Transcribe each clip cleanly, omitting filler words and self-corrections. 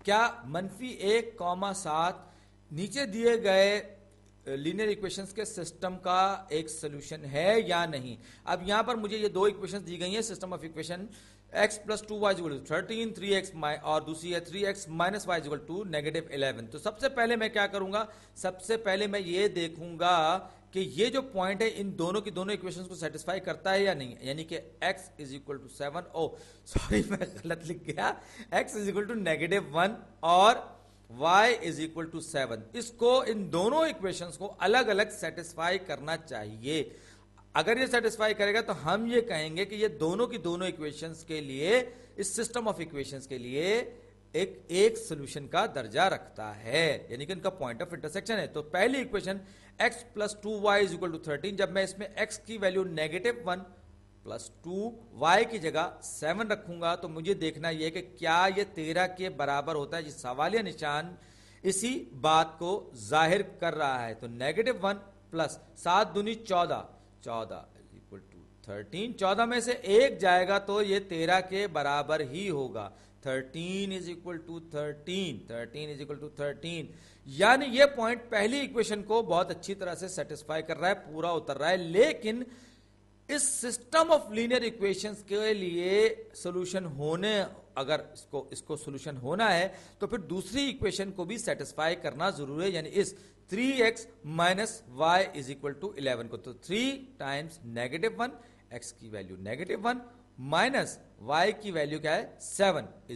کیا -1,7 نیچے دیے گئے لینئر ایکویشنز کے سسٹم کا ایک سولوشن ہے یا نہیں؟ اب یہاں پر مجھے یہ دو ایکویشنز دی گئی ہیں system of equation x + 2y = 13 3x اور دوسری ہے 3x - y = -11. تو سب سے پہلے میں کیا کروں گا؟ سب سے پہلے میں یہ دیکھوں گا کہ یہ جو پوائنٹ ہے ان دونوں کی دونوں ایکویشنز کو سیٹسفائی کرتا ہے یا نہیں، یعنی کہ x = 7 سوری میں غلط لکھ گیا، x = -1 اور y = 7. اس کو ان دونوں ایکویشنز کو الگ الگ سیٹسفائی کرنا چاہیے. اگر یہ سیٹسفائی کرے گا تو ہم یہ کہیں گے کہ یہ دونوں کی دونوں ایکویشنز کے لیے اس سسٹم آف ایکویشنز کے لیے ایک سولوشن کا درجہ رکھتا ہے، یعنی کہ ان کا پوائنٹ آف انٹرسیکشن ہے. تو پہلی ایکویشن x + 2y = 13، جب میں اس میں x کی ویلیو -1 + 2y کی جگہ 7 رکھوں گا تو مجھے دیکھنا یہ کہ کیا یہ 13 کے برابر ہوتا ہے. یہ سوالیہ نشان اسی بات کو ظاہر کر رہا ہے. تو -1 + 7 دونی 14 = 13. 14 میں سے ایک جائے گا تو یہ 13 کے برابر ہی ہوگا. 13 = 13 یعنی یہ پوائنٹ پہلی ایکویشن کو بہت اچھی طرح سے سیٹسفائی کر رہا ہے، پورا اتر رہا ہے. لیکن اس سسٹم آف لینئر ایکویشنز کے لیے سولوشن ہونے، اگر اس کو سولوشن ہونا ہے تو پھر دوسری ایکویشن کو بھی سیٹسفائی کرنا ضروری ہے، یعنی اس 3x - y = 11 کو. تو 3 × -1 x کی ویلیو -1 مائنس y کی ویلیو کیا ہے 7 =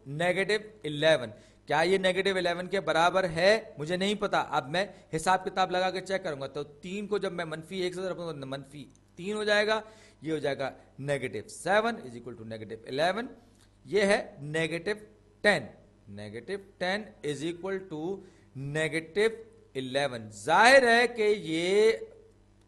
-11. کیا یہ -11 کے برابر ہے؟ مجھے نہیں پتا. اب میں حساب کتاب لگا کے چیک کروں گا. تو 3 کو جب میں -1 سے رکھوں گا -3 ہو جائے گا. یہ ہو جائے گا -7 = -11. یہ ہے -10. -10 = -11. ظاہر ہے کہ یہ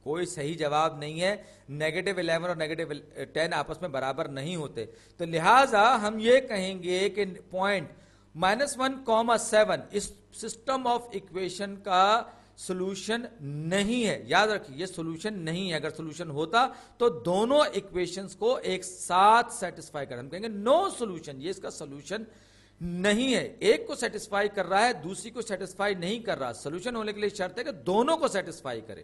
کوئی صحیح جواب نہیں ہے. -11 اور -10 آپس میں برابر نہیں ہوتے. تو لہٰذا ہم یہ کہیں گے کہ پوائنٹ -1,7 اس سسٹم آف ایکویشن کا سولوشن نہیں ہے. یاد رکھیے یہ سولوشن نہیں ہے. اگر سولوشن ہوتا تو دونوں ایکویشنز کو ایک ساتھ سیٹسفائی کر، ہم کہیں گے نو سولوشن، یہ اس کا سولوشن نہیں ہے. ایک کو سیٹسفائی کر رہا ہے، دوسری کو سیٹسفائی نہیں کر رہا. سولوشن ہونے کے لیے شرط ہے کہ دونوں کو سیٹسفائی کرے.